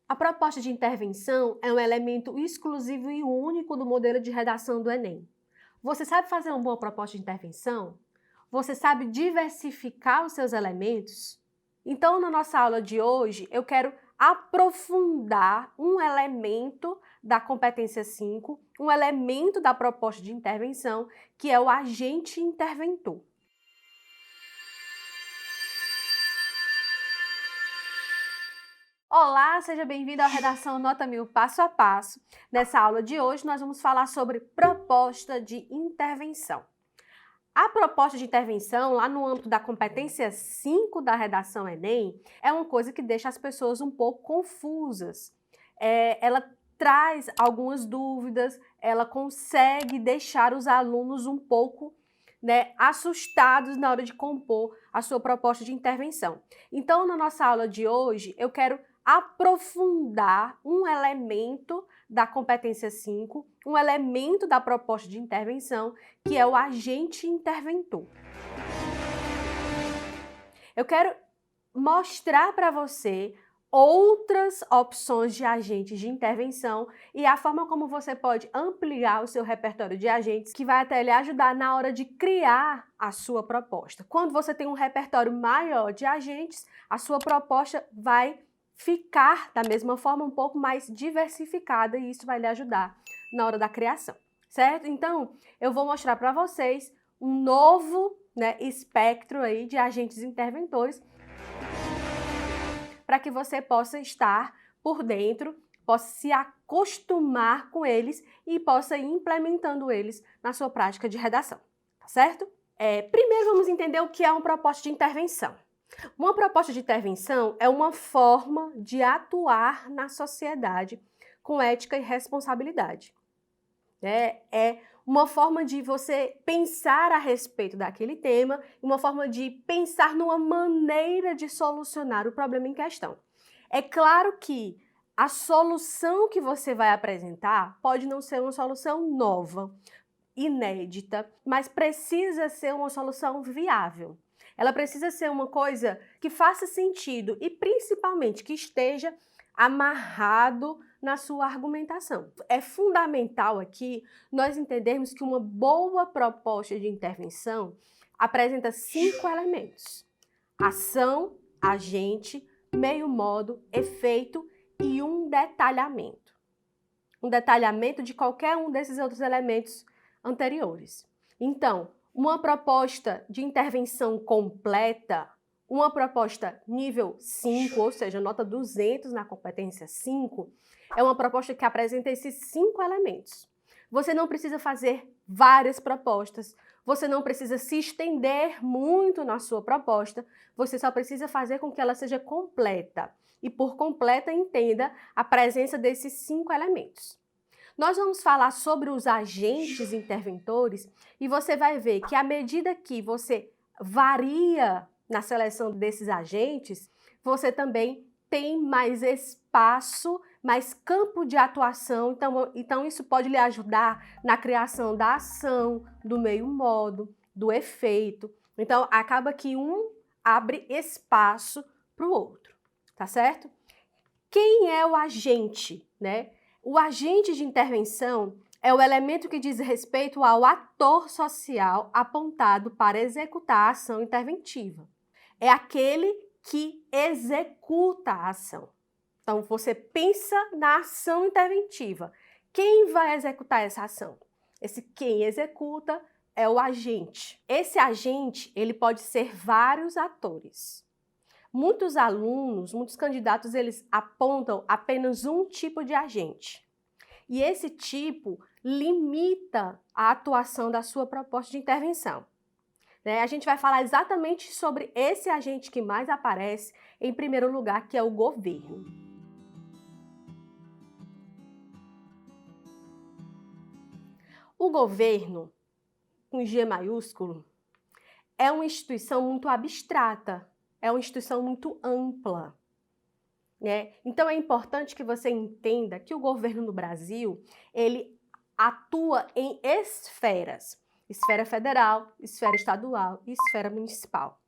A proposta de intervenção é um elemento exclusivo e único do modelo de redação do Enem. Você sabe fazer uma boa proposta de intervenção? Você sabe diversificar os seus elementos? Então, na nossa aula de hoje, eu quero aprofundar um elemento da competência 5, um elemento da proposta de intervenção, que é o agente interventor. Olá, seja bem-vindo à Redação Nota 1000 Passo a Passo. Nessa aula de hoje, nós vamos falar sobre proposta de intervenção. A proposta de intervenção, lá no âmbito da competência 5 da redação Enem, é uma coisa que deixa as pessoas um pouco confusas. Ela traz algumas dúvidas, ela consegue deixar os alunos um pouco assustados na hora de compor a sua proposta de intervenção. Então, na nossa aula de hoje, eu quero aprofundar um elemento da competência 5, um elemento da proposta de intervenção, que é o agente interventor. Eu quero mostrar para você outras opções de agentes de intervenção e a forma como você pode ampliar o seu repertório de agentes, que vai até lhe ajudar na hora de criar a sua proposta. Quando você tem um repertório maior de agentes, a sua proposta vai ficar da mesma forma um pouco mais diversificada e isso vai lhe ajudar na hora da criação, certo? Então, eu vou mostrar para vocês um novo espectro aí de agentes interventores para que você possa estar por dentro, possa se acostumar com eles e possa ir implementando eles na sua prática de redação, tá certo? Primeiro vamos entender o que é uma proposta de intervenção. Uma proposta de intervenção é uma forma de atuar na sociedade com ética e responsabilidade. É uma forma de você pensar a respeito daquele tema, uma forma de pensar numa maneira de solucionar o problema em questão. É claro que a solução que você vai apresentar pode não ser uma solução nova, inédita, mas precisa ser uma solução viável. Ela precisa ser uma coisa que faça sentido e, principalmente, que esteja amarrado na sua argumentação. É fundamental aqui nós entendermos que uma boa proposta de intervenção apresenta 5 elementos: ação, agente, meio modo, efeito e um detalhamento. Um detalhamento de qualquer um desses outros elementos anteriores. Então, uma proposta de intervenção completa, uma proposta nível 5, ou seja, nota 200 na competência 5, é uma proposta que apresenta esses 5 elementos. Você não precisa fazer várias propostas, você não precisa se estender muito na sua proposta, você só precisa fazer com que ela seja completa. E por completa, entenda a presença desses 5 elementos. Nós vamos falar sobre os agentes interventores e você vai ver que à medida que você varia na seleção desses agentes, você também tem mais espaço, mais campo de atuação, então isso pode lhe ajudar na criação da ação, do meio modo, do efeito. Então acaba que um abre espaço para o outro, tá certo? Quem é o agente, O agente de intervenção é o elemento que diz respeito ao ator social apontado para executar a ação interventiva. É aquele que executa a ação. Então, você pensa na ação interventiva. Quem vai executar essa ação? Esse quem executa é o agente. Esse agente, ele pode ser vários atores. Muitos alunos, muitos candidatos, eles apontam apenas um tipo de agente. E esse tipo limita a atuação da sua proposta de intervenção. A gente vai falar exatamente sobre esse agente que mais aparece em primeiro lugar, que é o governo. O governo, com G maiúsculo, é uma instituição muito abstrata. É uma instituição muito ampla, Então é importante que você entenda que o governo no Brasil, ele atua em esferas: esfera federal, esfera estadual e esfera municipal.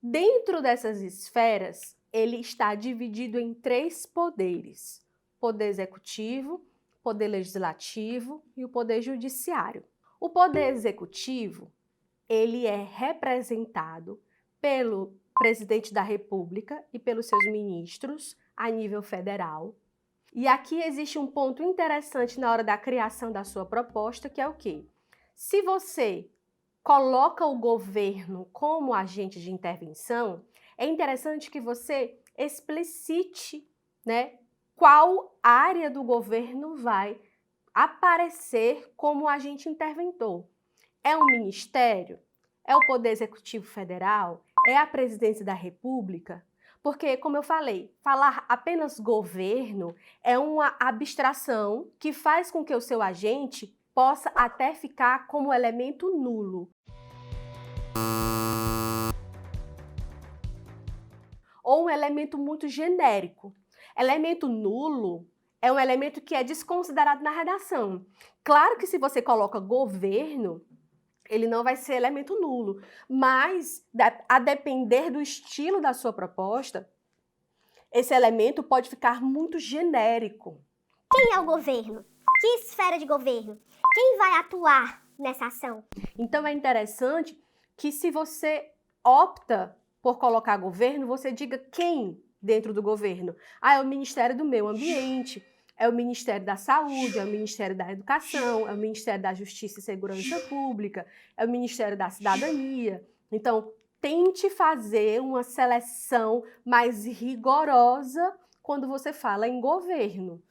Dentro dessas esferas, ele está dividido em 3 poderes: poder executivo, poder legislativo e o poder judiciário. O poder executivo, ele é representado pelo presidente da República e pelos seus ministros a nível federal. E aqui existe um ponto interessante na hora da criação da sua proposta, que é o quê? Se você coloca o governo como agente de intervenção, é interessante que você explicite, né, qual área do governo vai aparecer como agente interventor. É um ministério? É o Poder Executivo Federal? É a Presidência da República? Porque, como eu falei, falar apenas governo é uma abstração que faz com que o seu agente possa até ficar como elemento nulo. Ou um elemento muito genérico. Elemento nulo é um elemento que é desconsiderado na redação. Claro que se você coloca governo, ele não vai ser elemento nulo, mas a depender do estilo da sua proposta, esse elemento pode ficar muito genérico. Quem é o governo? Que esfera de governo? Quem vai atuar nessa ação? Então é interessante que se você opta por colocar governo, você diga quem dentro do governo. É o Ministério do Meio Ambiente, é o Ministério da Saúde, é o Ministério da Educação, é o Ministério da Justiça e Segurança Pública, é o Ministério da Cidadania. Então, tente fazer uma seleção mais rigorosa quando você fala em governo.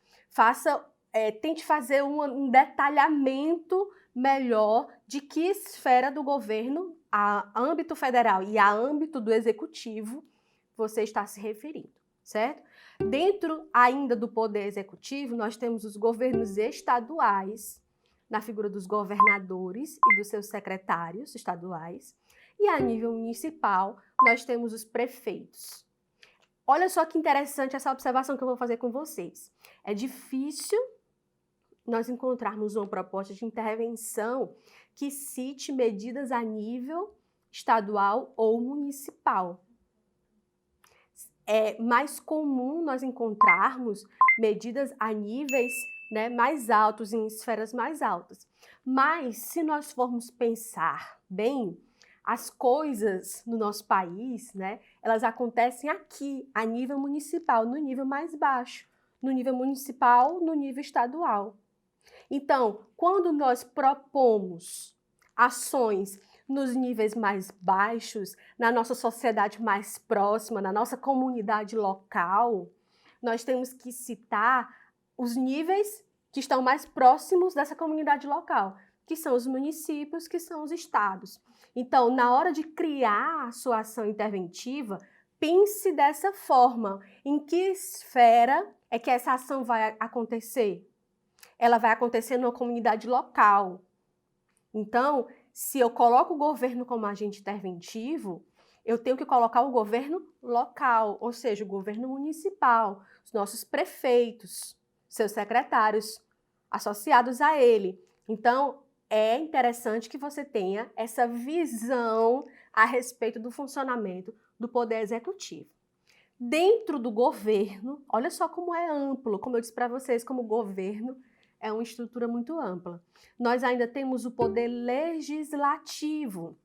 Tente fazer um detalhamento melhor de que esfera do governo, a âmbito federal e a âmbito do executivo, você está se referindo, certo? Dentro ainda do poder executivo, nós temos os governos estaduais, na figura dos governadores e dos seus secretários estaduais, e a nível municipal, nós temos os prefeitos. Olha só que interessante essa observação que eu vou fazer com vocês. É difícil nós encontrarmos uma proposta de intervenção que cite medidas a nível estadual ou municipal. É mais comum nós encontrarmos medidas a níveis, né, mais altos, em esferas mais altas. Mas, se nós formos pensar bem, as coisas no nosso país, né, elas acontecem aqui, a nível municipal, no nível mais baixo, no nível municipal, no nível estadual. Então, quando nós propomos ações nos níveis mais baixos, na nossa sociedade mais próxima, na nossa comunidade local, nós temos que citar os níveis que estão mais próximos dessa comunidade local, que são os municípios, que são os estados. Então, na hora de criar a sua ação interventiva, pense dessa forma. Em que esfera é que essa ação vai acontecer? Ela vai acontecer numa comunidade local. Então, se eu coloco o governo como agente interventivo, eu tenho que colocar o governo local, ou seja, o governo municipal, os nossos prefeitos, seus secretários associados a ele. Então, é interessante que você tenha essa visão a respeito do funcionamento do poder executivo. Dentro do governo, olha só como é amplo, como eu disse para vocês, como o governo é uma estrutura muito ampla. Nós ainda temos o poder legislativo.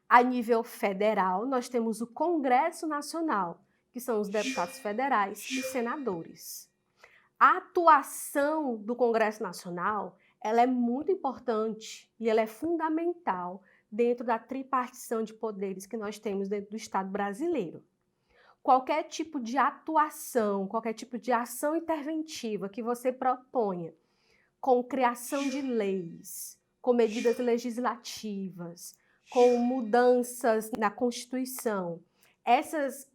A nível federal, nós temos o Congresso Nacional, que são os deputados federais e senadores. A atuação do Congresso Nacional, ela é muito importante e ela é fundamental dentro da tripartição de poderes que nós temos dentro do Estado brasileiro. Qualquer tipo de atuação, qualquer tipo de ação interventiva que você proponha, com criação de leis, com medidas legislativas, com mudanças na Constituição, essas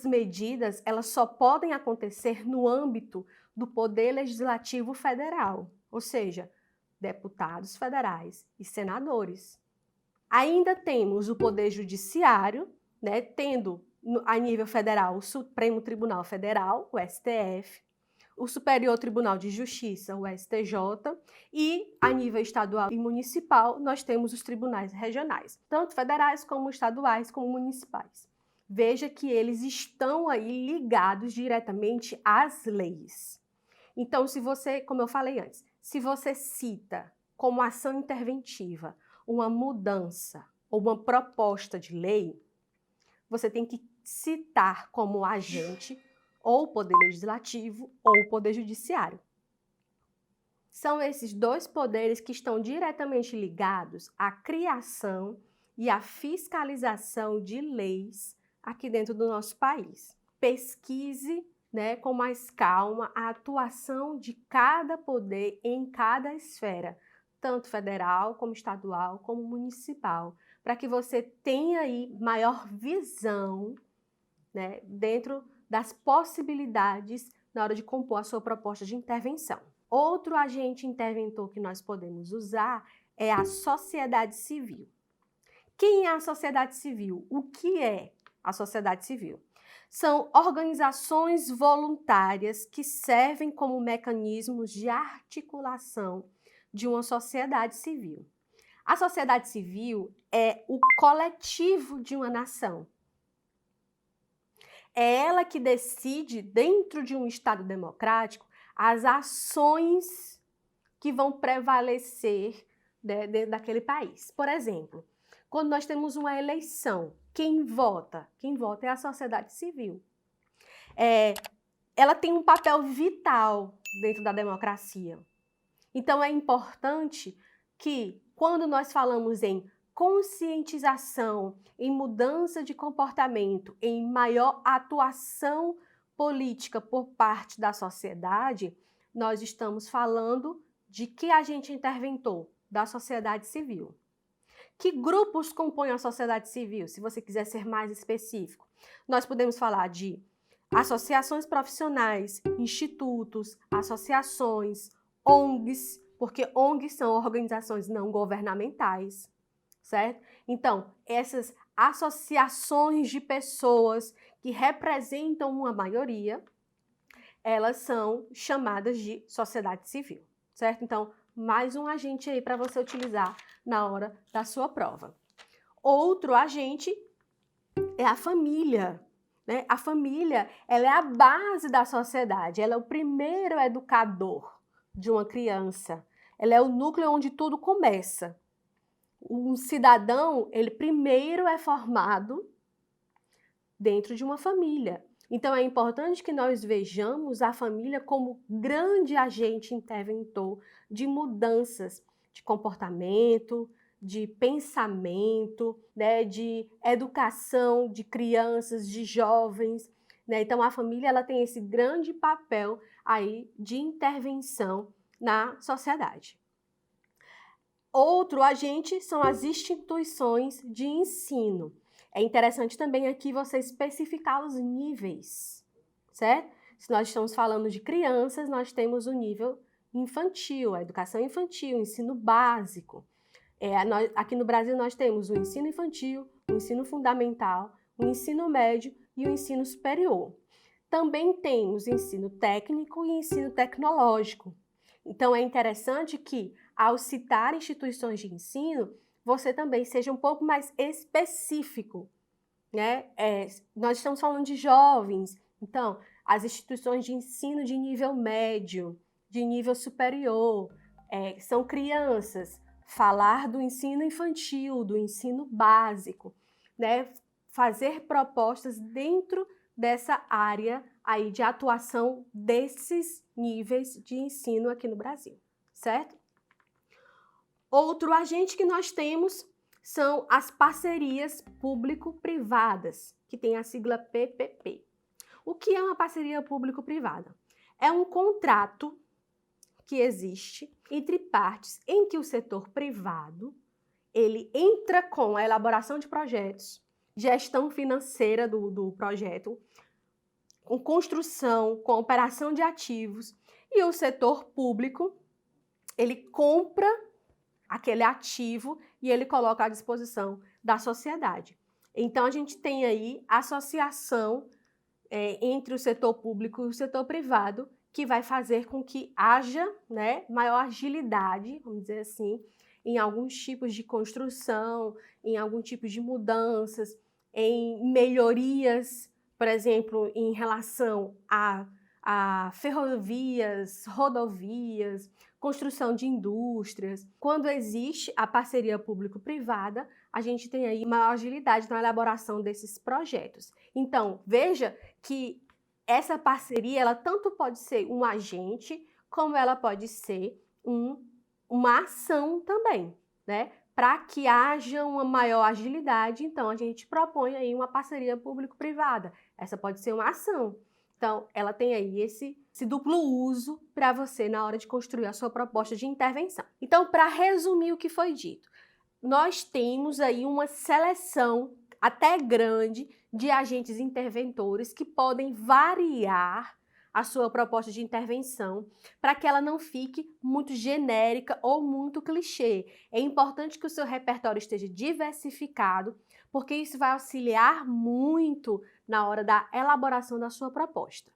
medidas, elas só podem acontecer no âmbito do Poder Legislativo Federal, ou seja, deputados federais e senadores. Ainda temos o Poder Judiciário, né, tendo a nível federal o Supremo Tribunal Federal, o STF, o Superior Tribunal de Justiça, o STJ, e a nível estadual e municipal nós temos os tribunais regionais, tanto federais como estaduais como municipais. veja que eles estão aí ligados diretamente às leis. Então, se você, como eu falei antes, se você cita como ação interventiva uma mudança ou uma proposta de lei, você tem que citar como agente ou o Poder Legislativo ou o Poder Judiciário. São esses dois poderes que estão diretamente ligados à criação e à fiscalização de leis aqui dentro do nosso país. Pesquise, com mais calma a atuação de cada poder em cada esfera, tanto federal, como estadual, como municipal, para que você tenha aí maior visão, dentro das possibilidades na hora de compor a sua proposta de intervenção. Outro agente interventor que nós podemos usar é a sociedade civil. Quem é a sociedade civil? O que é a sociedade civil? São organizações voluntárias que servem como mecanismos de articulação de uma sociedade civil. A sociedade civil é o coletivo de uma nação. É ela que decide, dentro de um Estado democrático, as ações que vão prevalecer dentro daquele país. Por exemplo, quando nós temos uma eleição, quem vota? Quem vota é a sociedade civil. Ela tem um papel vital dentro da democracia. Então, é importante que, quando nós falamos em conscientização, em mudança de comportamento, em maior atuação política por parte da sociedade, nós estamos falando de que agente interventor? Da sociedade civil. Que grupos compõem a sociedade civil, se você quiser ser mais específico? Nós podemos falar de associações profissionais, institutos, associações, ONGs, porque ONGs são organizações não governamentais, certo? Então, essas associações de pessoas que representam uma maioria, elas são chamadas de sociedade civil, certo? Então, mais um agente aí para você utilizar na hora da sua prova. Outro agente é a família, A família, ela é a base da sociedade, ela é o primeiro educador de uma criança, ela é o núcleo onde tudo começa. Um cidadão, ele primeiro é formado dentro de uma família. Então, é importante que nós vejamos a família como grande agente interventor de mudanças de comportamento, de pensamento, de educação de crianças, de jovens. Então, a família ela tem esse grande papel aí de intervenção na sociedade. Outro agente são as instituições de ensino. É interessante também aqui você especificar os níveis, certo? Se nós estamos falando de crianças, nós temos o nível infantil, a educação infantil, o ensino básico. Aqui no Brasil nós temos o ensino infantil, o ensino fundamental, o ensino médio e o ensino superior. Também temos ensino técnico e ensino tecnológico. Então, é interessante que, ao citar instituições de ensino, você também seja um pouco mais específico, nós estamos falando de jovens, então, as instituições de ensino de nível médio, de nível superior, são crianças. Falar do ensino infantil, do ensino básico, fazer propostas dentro dessa área aí de atuação desses níveis de ensino aqui no Brasil, certo? Outro agente que nós temos são as parcerias público-privadas, que tem a sigla PPP. O que é uma parceria público-privada? É um contrato que existe entre partes em que o setor privado ele entra com a elaboração de projetos, gestão financeira do projeto, com construção, com operação de ativos, e o setor público ele compra aquele ativo e ele coloca à disposição da sociedade. Então, a gente tem aí associação entre o setor público e o setor privado, que vai fazer com que haja maior agilidade, vamos dizer assim, em alguns tipos de construção, em algum tipo de mudanças, em melhorias, por exemplo, em relação a ferrovias, rodovias, construção de indústrias. Quando existe a parceria público-privada, a gente tem aí maior agilidade na elaboração desses projetos. Então, veja que essa parceria, ela tanto pode ser um agente, como ela pode ser uma ação também, né? Para que haja uma maior agilidade, então a gente propõe aí uma parceria público-privada. Essa pode ser uma ação. Então, ela tem aí esse duplo uso para você na hora de construir a sua proposta de intervenção. Então, para resumir o que foi dito, nós temos aí uma seleção até grande de agentes interventores que podem variar a sua proposta de intervenção para que ela não fique muito genérica ou muito clichê. É importante que o seu repertório esteja diversificado, porque isso vai auxiliar muito na hora da elaboração da sua proposta.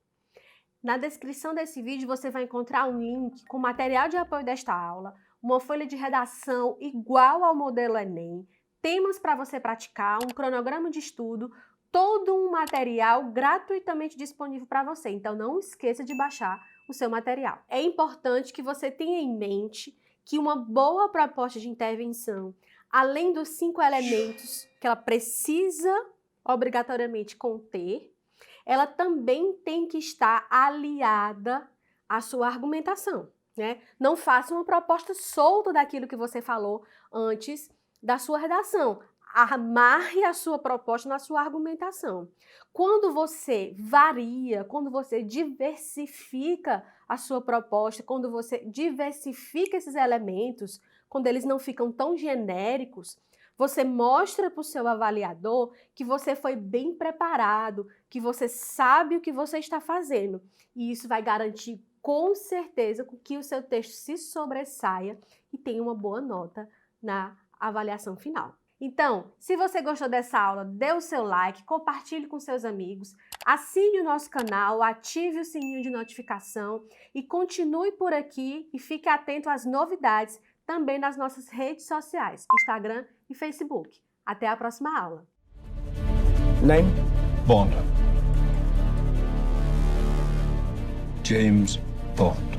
Na descrição desse vídeo você vai encontrar um link com material de apoio desta aula, uma folha de redação igual ao modelo Enem, temas para você praticar, um cronograma de estudo, todo um material gratuitamente disponível para você. Então não esqueça de baixar o seu material. É importante que você tenha em mente que uma boa proposta de intervenção, além dos 5 elementos que ela precisa obrigatoriamente conter, ela também tem que estar aliada à sua argumentação, né? Não faça uma proposta solta daquilo que você falou antes da sua redação. Amarre a sua proposta na sua argumentação. Quando você varia, quando você diversifica a sua proposta, quando você diversifica esses elementos, quando eles não ficam tão genéricos, você mostra para o seu avaliador que você foi bem preparado, que você sabe o que você está fazendo. E isso vai garantir com certeza que o seu texto se sobressaia e tenha uma boa nota na avaliação final. Então, se você gostou dessa aula, dê o seu like, compartilhe com seus amigos, assine o nosso canal, ative o sininho de notificação e continue por aqui e fique atento às novidades também nas nossas redes sociais, Instagram e Facebook. Até a próxima aula. Name? Bond. James Bond.